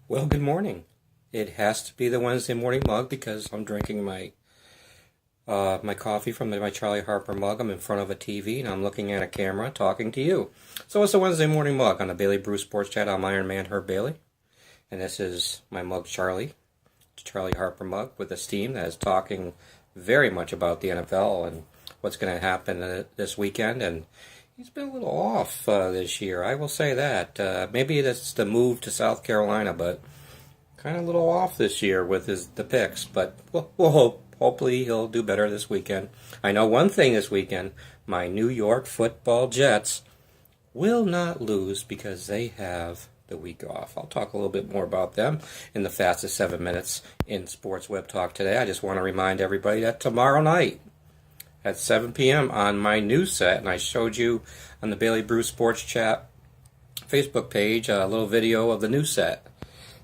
Well, good morning. It has to be the Wednesday morning mug because I'm drinking my coffee from my Charlie Harper mug. I'm in front of a TV and I'm looking at a camera talking to you. So it's a Wednesday morning mug on the Bailey Brew Sports Chat. I'm Ironman Herb Bailey, and this is my mug Charlie. It's a Charlie Harper mug with a steam that is talking very much about the NFL and what's going to happen this weekend. And he's been a little off this year, I will say that. Maybe it's the move to South Carolina, but kind of a little off this year with the picks. But we'll hope. Hopefully he'll do better this weekend. I know one thing this weekend. My New York football Jets will not lose because they have the week off. I'll talk a little bit more about them in the fastest 7 minutes in Sports Web Talk today. I just want to remind everybody that tomorrow night at 7 p.m. on my news set, and I showed you on the Bailey Brew Sports Chat Facebook page a little video of the news set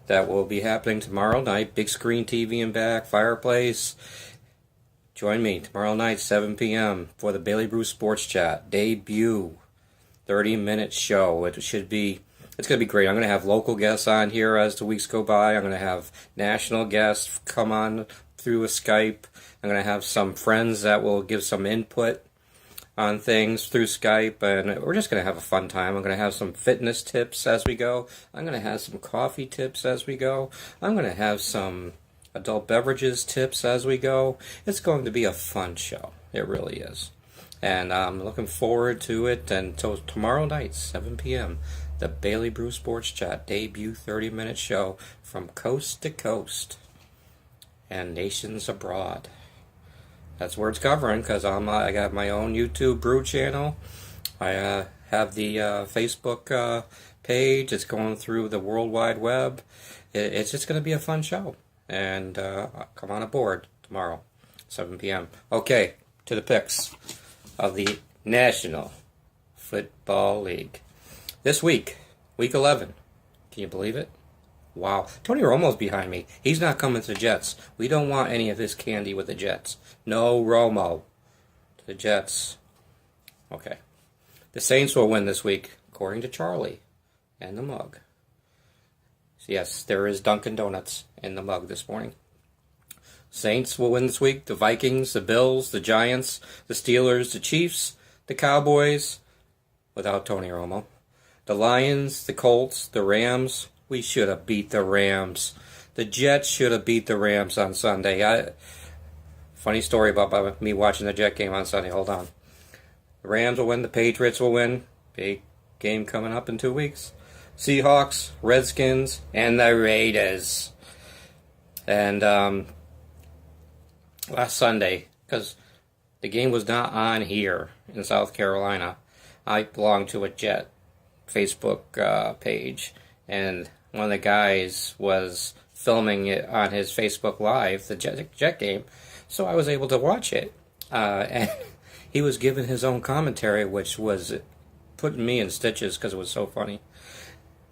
that will be happening tomorrow night. Big screen TV in back, fireplace. Join me tomorrow night, 7 p.m. for the Bailey Brew Sports Chat debut 30-minute show. It's going to be great. I'm going to have local guests on here as the weeks go by. I'm going to have national guests come on through a Skype. I'm going to have some friends that will give some input on things through Skype, and we're just going to have a fun time. I'm going to have some fitness tips as we go. I'm going to have some coffee tips as we go. I'm going to have some adult beverages tips as we go. It's going to be a fun show. It really is. And I'm looking forward to it until tomorrow night, 7 p.m., the Bailey Brew Sports Chat debut 30-minute show from coast to coast and nations abroad. That's where it's covering because I got my own YouTube Brew channel. I have the Facebook page. It's going through the World Wide Web. It's just going to be a fun show. And come on aboard tomorrow, 7 p.m. Okay, to the picks of the National Football League. This week, week 11. Can you believe it? Wow. Tony Romo's behind me. He's not coming to the Jets. We don't want any of his candy with the Jets. No Romo to the Jets. Okay. The Saints will win this week, according to Charlie and the mug. So yes, there is Dunkin' Donuts in the mug this morning. Saints will win this week. The Vikings, the Bills, the Giants, the Steelers, the Chiefs, the Cowboys, without Tony Romo. The Lions, the Colts, the Rams. We should have beat the Rams. The Jets should have beat the Rams on Sunday. Funny story about me watching the Jet game on Sunday. Hold on. The Rams will win. The Patriots will win. Big game coming up in 2 weeks. Seahawks, Redskins, and the Raiders. And last Sunday, because the game was not on here in South Carolina, I belong to a Jet Facebook page, and one of the guys was filming it on his Facebook Live, the Jet game, so I was able to watch it. And he was giving his own commentary, which was putting me in stitches because it was so funny.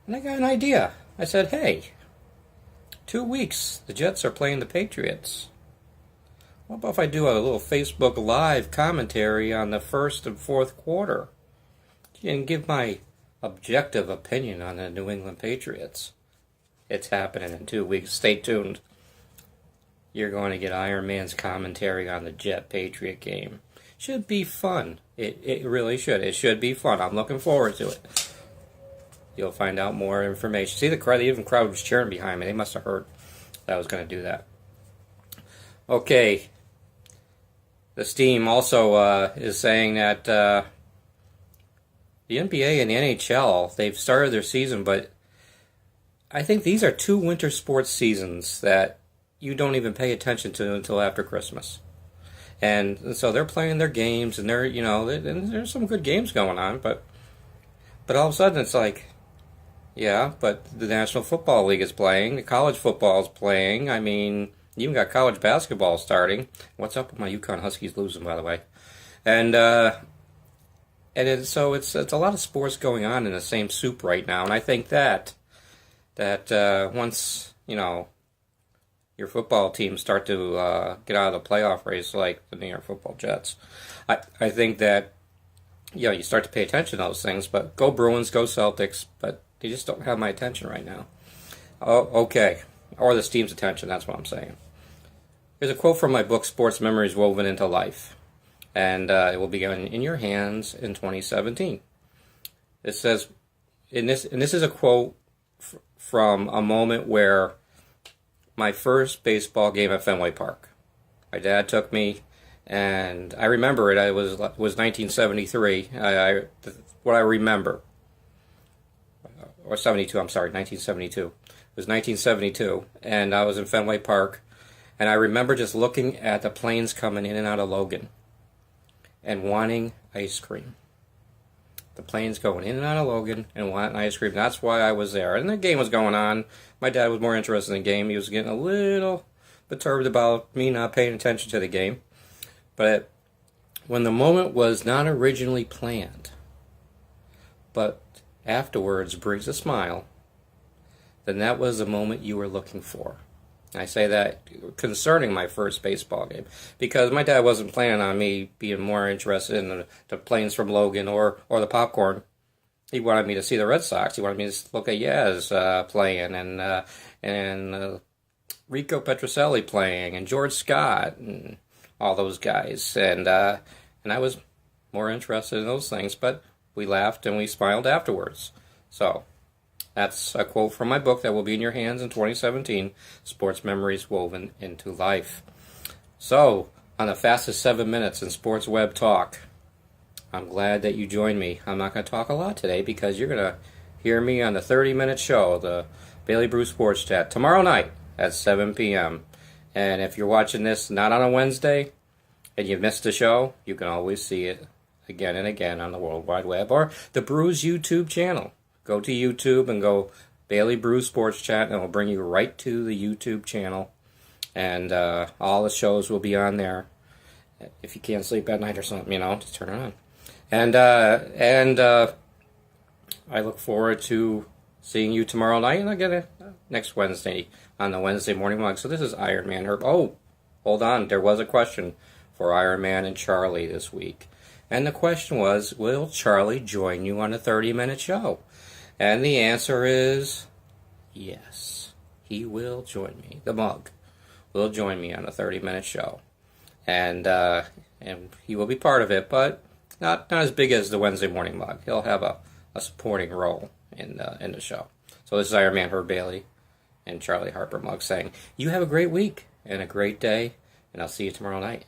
And I got an idea. I said, hey, 2 weeks, the Jets are playing the Patriots. What about if I do a little Facebook Live commentary on the first and fourth quarter and give my objective opinion on the New England Patriots? It's happening in 2 weeks. Stay tuned. You're going to get Iron Man's commentary on the Jet Patriot game. Should be fun. It really should. It should be fun. I'm looking forward to it. You'll find out more information. See, the crowd was cheering behind me. They must have heard that I was going to do that. Okay. The Steam also is saying that the NBA and the NHL, they've started their season, but I think these are two winter sports seasons that you don't even pay attention to until after Christmas. And so they're playing their games, and there's some good games going on, but all of a sudden it's like, yeah, but the National Football League is playing, the college football is playing, I mean, you even got college basketball starting. What's up with my UConn Huskies losing, by the way? So it's a lot of sports going on in the same soup right now, and I think that once your football teams start to get out of the playoff race like the New York Football Jets, I think that you start to pay attention to those things. But go Bruins, go Celtics, but they just don't have my attention right now. Oh, okay. Or this team's attention, that's what I'm saying. Here's a quote from my book, Sports Memories Woven into Life. And it will be in your hands in 2017. It says, and this is a quote from a moment where my first baseball game at Fenway Park. My dad took me, and I remember it. It was 1973. What I remember, or 72. I'm sorry, 1972. It was 1972, and I was in Fenway Park, and I remember just looking at the planes coming in and out of Logan, and wanting ice cream. The planes going in and out of Logan and wanting ice cream. That's why I was there. And the game was going on. My dad was more interested in the game. He was getting a little perturbed about me not paying attention to the game. But when the moment was not originally planned, but afterwards brings a smile, then that was the moment you were looking for. I say that concerning my first baseball game, because my dad wasn't planning on me being more interested in the planes from Logan or the popcorn. He wanted me to see the Red Sox. He wanted me to look at Yaz playing and Rico Petrocelli playing and George Scott and all those guys. And I was more interested in those things, but we laughed and we smiled afterwards. So that's a quote from my book that will be in your hands in 2017, Sports Memories Woven into Life. So, on the fastest 7 minutes in sports web talk, I'm glad that you joined me. I'm not going to talk a lot today because you're going to hear me on the 30-minute show, the Bailey Brew Sports Chat, tomorrow night at 7 p.m. And if you're watching this not on a Wednesday and you missed the show, you can always see it again and again on the World Wide Web or the Brew's YouTube channel. Go to YouTube and go Bailey Brew Sports Chat, and it will bring you right to the YouTube channel. And all the shows will be on there. If you can't sleep at night or something, just turn it on. And I look forward to seeing you tomorrow night, and again next Wednesday on the Wednesday Morning Mug. So this is Ironman Herb. Oh, hold on. There was a question for Ironman and Charlie this week. And the question was, will Charlie join you on a 30-minute show? And the answer is yes. He will join me. The mug will join me on a 30-minute show. And he will be part of it, but not as big as the Wednesday morning mug. He'll have a supporting role in the show. So this is Ironman Herb Bailey and Charlie Harper Mug saying, you have a great week and a great day, and I'll see you tomorrow night.